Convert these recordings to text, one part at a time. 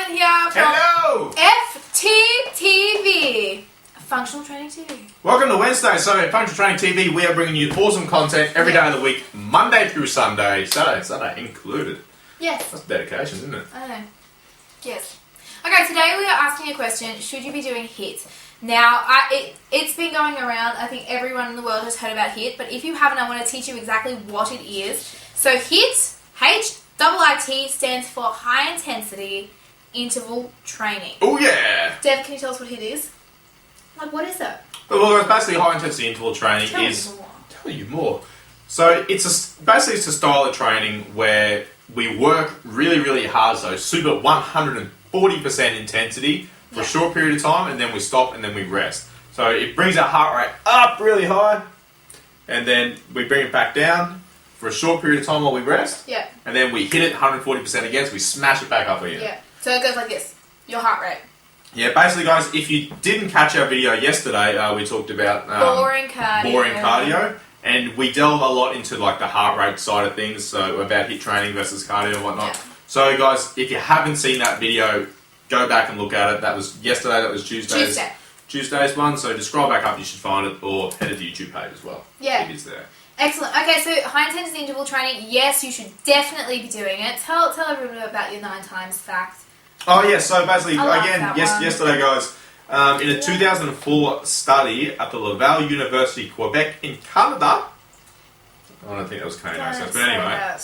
Simon here from Hello! FTTV, Functional Training TV. Welcome to Wednesday. So at Functional Training TV, we are bringing you awesome content every day of the week, Monday through Sunday, Saturday included. Yes. That's dedication, isn't it? I know. Yes. Okay, today we are asking a question, should you be doing HIIT? Now, it's been going around, I think everyone in the world has heard about HIIT, but if you haven't, I want to teach you exactly what it is. So HIIT, H-I-I-T, stands for High Intensity Interval Training. Oh yeah! Dev, can you tell us what HIIT is? Like, what is it? Well, basically high intensity interval training Tell you more. So it's basically a style of training where we work really, really hard, so super 140% intensity for a short period of time, and then we stop and then we rest. So it brings our heart rate up really high, and then we bring it back down for a short period of time while we rest. Yeah. And then we hit it 140% again, so we smash it back up again. Yeah. So it goes like this. Your heart rate. Yeah, basically, guys, if you didn't catch our video yesterday, we talked about boring cardio. And we delve a lot into like the heart rate side of things, so about HIIT training versus cardio and whatnot. Yeah. So, guys, if you haven't seen that video, go back and look at it. That was yesterday. That was Tuesday's one. So just scroll back up, you should find it, or head to the YouTube page as well. Yeah, it is there. Excellent. Okay, so high intensity interval training. Yes, you should definitely be doing it. Tell everyone about your 9 times fact. Oh yeah, so basically, again, yesterday, guys, in a 2004 study at the Laval University, Quebec, in Canada, I don't think that was Canadian accent, but anyway,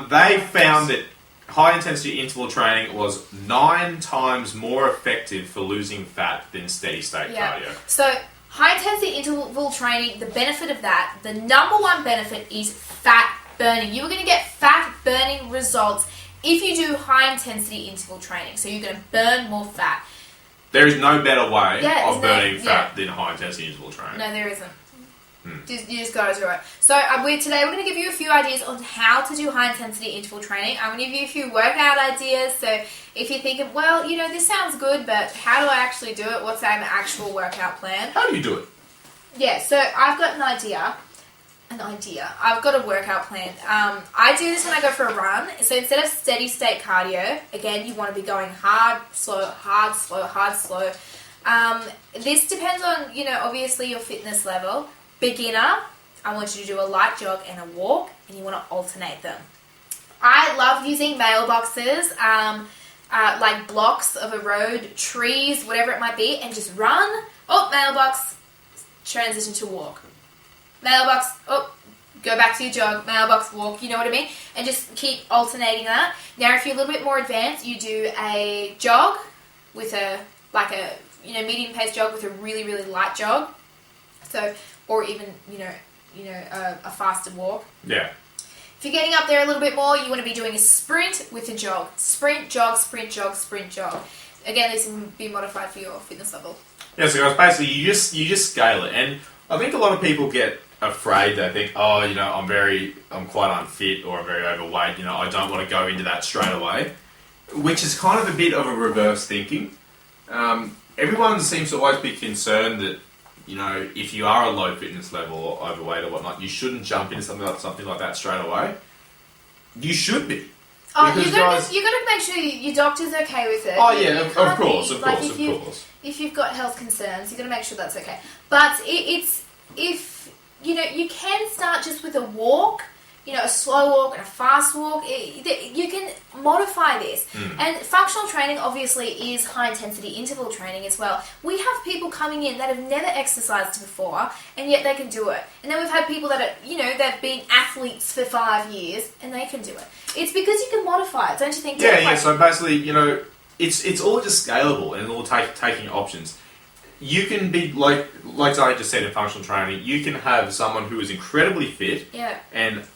they found that high-intensity interval training was 9 times more effective for losing fat than steady-state cardio. So, high-intensity interval training, the benefit of that, the number one benefit is fat burning. You're going to get fat burning results if you do high-intensity interval training. So you're going to burn more fat. There is no better way of burning fat than high-intensity interval training. No, there isn't. You just got to do it. So today we're going to give you a few ideas on how to do high-intensity interval training. I'm going to give you a few workout ideas. So if you're thinking, well, this sounds good, but how do I actually do it? What's an actual workout plan? How do you do it? Yeah, so I've got an idea. I've got a workout plan. I do this when I go for a run. So instead of steady state cardio, again, you want to be going hard, slow, hard, slow, hard, slow. This depends on, obviously your fitness level. Beginner, I want you to do a light jog and a walk, and you want to alternate them. I love using mailboxes, like blocks of a road, trees, whatever it might be, and just run. Oh, mailbox, transition to walk. Mailbox, oh, go back to your jog, mailbox, walk, you know what I mean? And just keep alternating that. Now, if you're a little bit more advanced, you do a jog with a medium pace jog with a really, really light jog. So, or even, a faster walk. Yeah. If you're getting up there a little bit more, you want to be doing a sprint with a jog. Sprint, jog, sprint, jog, sprint, jog. Again, this can be modified for your fitness level. Yeah, so guys, basically you just scale it. And I think a lot of people get afraid. They think, I'm quite unfit or I'm very overweight. I don't want to go into that straight away, which is kind of a bit of a reverse thinking. Everyone seems to always be concerned that, if you are a low fitness level or overweight or whatnot, you shouldn't jump into something like that straight away. You should be. Oh, you got to make sure your doctor's okay with it. Oh yeah, of course. If you've got health concerns, you've got to make sure that's okay. But you can start just with a walk, a slow walk and a fast walk. You can modify this. And functional training obviously is high intensity interval training as well. We have people coming in that have never exercised before and yet they can do it. And then we've had people that are, they've been athletes for 5 years and they can do it. It's because you can modify it, don't you think? Yeah. So basically, it's all just scalable and all taking options. You can be like I just said in functional training, you can have someone who is incredibly fit and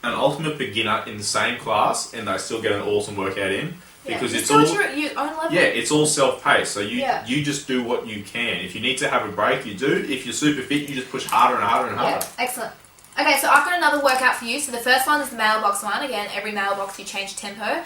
an ultimate beginner in the same class, and they still get an awesome workout in because it's all at your own level. Yeah, it's all self-paced. So you just do what you can. If you need to have a break, you do. If you're super fit, you just push harder and harder and harder. Yeah, excellent. Okay, so I've got another workout for you. So the first one is the mailbox one. Again, every mailbox you change tempo,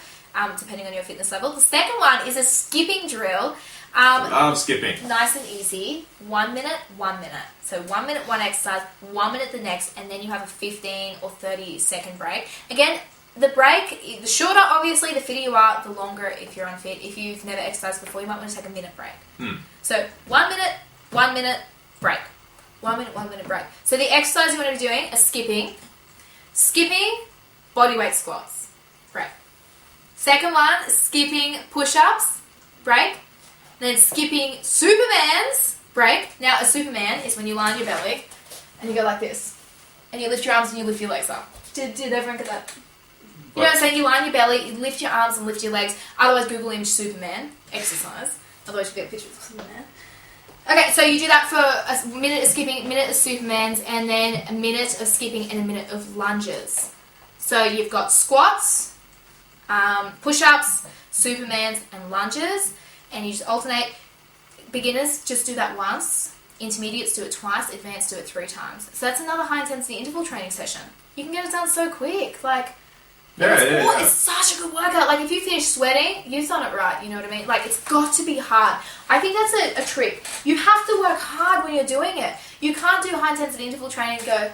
depending on your fitness level. The second one is a skipping drill. I love skipping. Nice and easy. 1 minute, 1 minute. So 1 minute, one exercise, 1 minute the next, and then you have a 15 or 30 second break. Again, the break, the shorter, obviously, the fitter you are, the longer if you're unfit. If you've never exercised before, you might want to take a minute break. So 1 minute, break. 1 minute break. So the exercise you want to be doing is skipping bodyweight squats, break. Second one, skipping push-ups, break. Then skipping Supermans, break. Now a Superman is when you lie on your belly and you go like this. And you lift your arms and you lift your legs up. Did everyone get that? You know what I'm saying? You lie on your belly, you lift your arms and lift your legs. Otherwise, Google image Superman exercise. Otherwise, you get pictures of Superman. Okay, so you do that for a minute of skipping, a minute of Supermans, and then a minute of skipping and a minute of lunges. So you've got squats, push-ups, Supermans, and lunges, and you just alternate. Beginners just do that once. Intermediates do it twice. Advanced do it 3 times. So that's another high-intensity interval training session. You can get it done so quick. It's such a good workout. Like, if you finish sweating, you've done it right. You know what I mean? Like, it's got to be hard. I think that's a trick. You have to work hard when you're doing it. You can't do high-intensity interval training and go,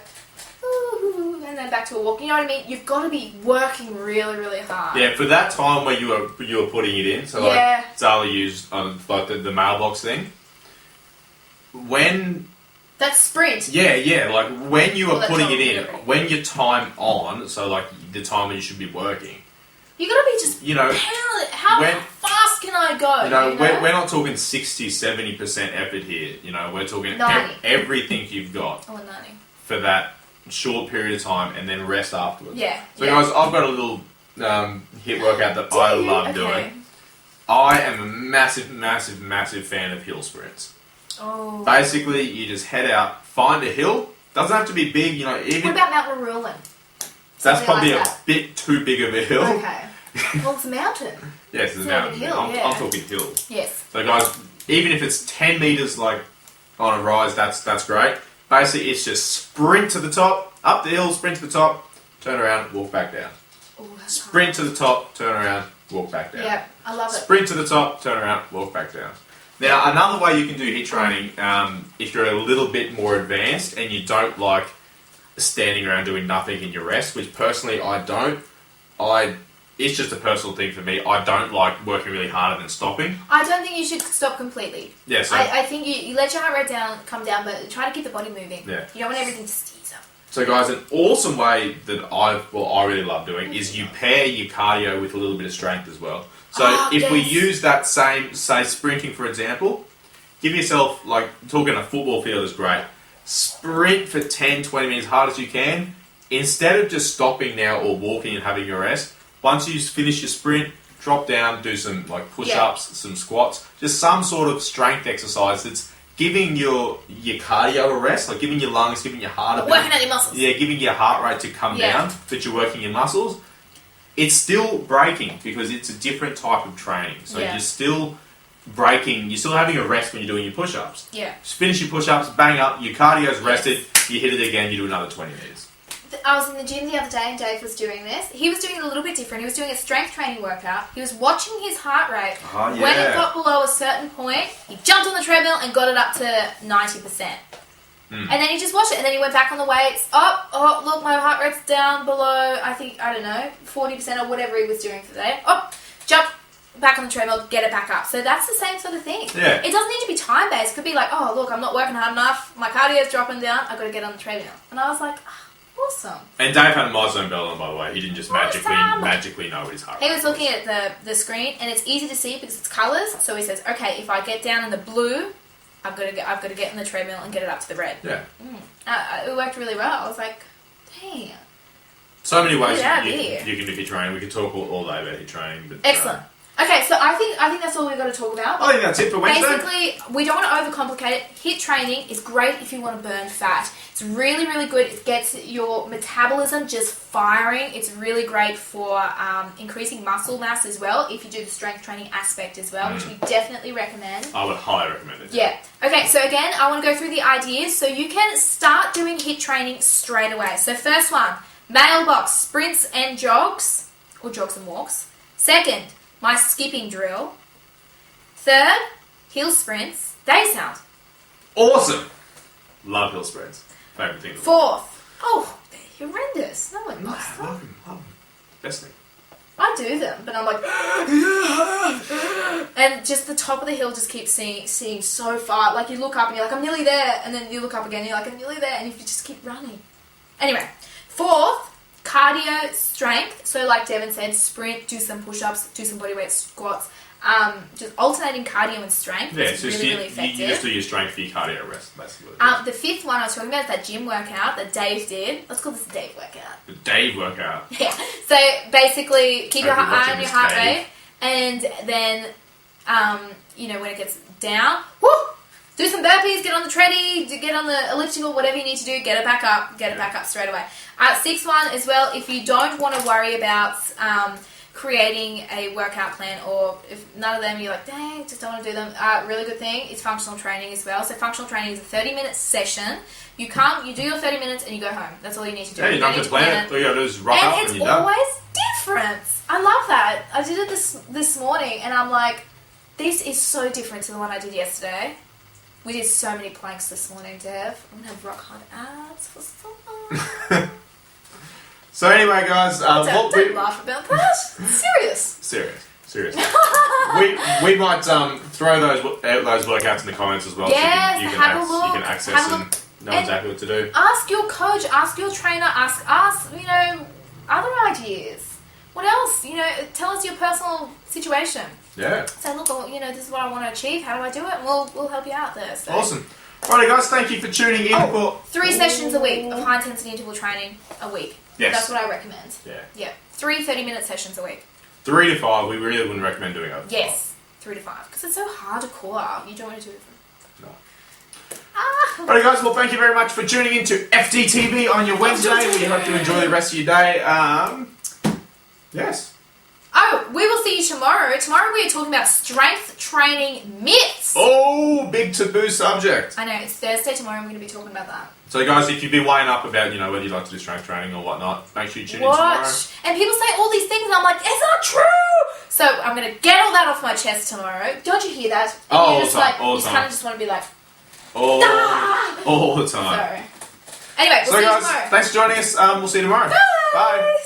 ooh, and then back to a walk. You know what I mean? You've got to be working really, really hard. Yeah, for that time where you were putting it in, so like Zala used on like the mailbox thing. When that sprint. Yeah, like when you are putting it in, when your time on, so like the time when you should be working. You gotta be just how fast can I go? We're not talking 60-70% effort here. We're talking everything you've got for that short period of time and then rest afterwards. Yeah. So guys, I've got a little HIIT workout that I love doing. I am a massive, massive, massive fan of hill sprints. Oh. Basically, you just head out, find a hill. Doesn't have to be big, even. What about Mount Marulan? That's probably a bit too big of a hill. Okay. Well, it's a mountain. Yes, it's a mountain. Hill, I'm talking hills. Yes. So, guys, even if it's 10 meters like on a rise, that's great. Basically, it's just sprint to the top, up the hill, sprint to the top, turn around, walk back down. Ooh, sprint to the top, turn around, walk back down. Yeah, I love it. Sprint to the top, turn around, walk back down. Now, another way you can do HIIT training, if you're a little bit more advanced and you don't like standing around doing nothing in your rest, which personally I don't. It's just a personal thing for me. I don't like working really harder than stopping. I don't think you should stop completely. Yeah, so I think you let your heart rate come down, but try to keep the body moving. Yeah. You don't want everything to seize up. So guys, an awesome way that I really love doing is you pair your cardio with a little bit of strength as well. So if we use that same, say sprinting for example, give yourself, like talking a football field is great, sprint for 10, 20 minutes as hard as you can. Instead of just stopping now or walking and having your rest, once you finish your sprint, drop down, do some like push-ups, some squats, just some sort of strength exercise that's giving your cardio a rest, like giving your lungs, giving your heart a bit. Working out your muscles. Yeah, giving your heart rate to come down, but you're working your muscles. It's still braking because it's a different type of training. So you're still braking, you're still having a rest when you're doing your push-ups. Yeah. Just finish your push-ups, bang up, your cardio's rested, you hit it again, you do another 20 minutes. I was in the gym the other day and Dave was doing this. He was doing it a little bit different. He was doing a strength training workout. He was watching his heart rate. Oh, yeah. When it got below a certain point, he jumped on the treadmill and got it up to 90%. And then he just watched it. And then he went back on the weights. Oh, look, my heart rate's down below, 40% or whatever he was doing for the day. Jump back on the treadmill, get it back up. So that's the same sort of thing. Yeah. It doesn't need to be time-based. It could be like, oh, look, I'm not working hard enough. My cardio's dropping down. I've got to get on the treadmill. And I was like, awesome. And Dave had a milestone belt on, by the way. He didn't just magically know what his heart rate was. He was looking at the screen, and it's easy to see because it's colours. So he says, okay, if I get down in the blue, I've got to get in the treadmill and get it up to the red. Yeah. It worked really well. I was like, damn. So many ways you can do HIIT training. We could talk all day about HIIT training. But, excellent. Okay, so I think that's all we've got to talk about. I think that's it for Wednesday. Basically, we don't want to overcomplicate it. HIIT training is great if you want to burn fat. It's really, really good. It gets your metabolism just firing. It's really great for increasing muscle mass as well, if you do the strength training aspect as well, which we definitely recommend. I would highly recommend it. Yeah. Okay, so again, I want to go through the ideas so you can start doing HIIT training straight away. So first one, mailbox, sprints and jogs, or jogs and walks. Second, my skipping drill. Third, hill sprints. Day sound. Awesome. Love hill sprints. Favourite thing. Fourth. Oh, they're horrendous. No one loves them. Love them. best thing. I do them, but I'm like, and just the top of the hill just keeps seeing so far. Like you look up and you're like, I'm nearly there, and then you look up again and you're like, I'm nearly there, and you just keep running. Anyway, 4th, cardio strength. So like Devin said, sprint, do some push-ups, do some bodyweight squats. Just alternating cardio and strength. Yeah, is so really, really effective. you just do your strength for your cardio rest, basically. The 5th one I was talking about is that gym workout that Dave did. Let's call this a Dave workout. The Dave workout. Yeah. So basically, keep your eye on your heart Dave. rate, and then, when it gets down, woo, do some burpees, get on the treadie, get on the elliptical, whatever you need to do, get it back up straight away. 6th one as well, if you don't want to worry about creating a workout plan, or if none of them you're like, dang, just don't want to do them, really good thing is functional training as well. So functional training is a 30-minute session. You do your 30 minutes and you go home. That's all you need to do. Yeah, you don't have to plan it. All you got to do is rock up and you're done. And it's always different. I love that. I did it this morning and I'm like, this is so different to the one I did yesterday. We did so many planks this morning, Dev. I'm going to have rock hard abs for so long. So anyway, guys, don't laugh about that. Serious. we might throw those workouts in the comments as well. Yes, so you have a look. You can access and know exactly what to do. Ask your coach, ask your trainer, ask us, other ideas. What else? Tell us your personal situation. Yeah. Say, look, this is what I want to achieve. How do I do it? And we'll help you out there. So. Awesome. Alright, guys, thank you for tuning in. For 3 sessions a week of high intensity interval training a week. Yes. That's what I recommend. Yeah. 3 30-minute sessions a week. 3 to 5, we really wouldn't recommend doing over 5. Yes, 3 to 5. Because it's so hard to core. You don't want to do it for... No. Ah. Alright, guys, well, thank you very much for tuning in to FTTV on your Wednesday. We hope you enjoy the rest of your day. Yes. Oh, we will see you tomorrow. Tomorrow we are talking about strength training myths. Oh, big taboo subject. I know, it's Thursday tomorrow. I'm going to be talking about that. So, guys, if you've been weighing up about, whether you'd like to do strength training or whatnot, make sure you tune in tomorrow. And people say all these things, and I'm like, it's not true! So, I'm going to get all that off my chest tomorrow. Don't you hear that? And all you're the time, all the you time. kind of just want to be like, all the time. So, anyway, we'll see you guys, tomorrow. thanks for joining us. We'll see you tomorrow. Bye! Bye.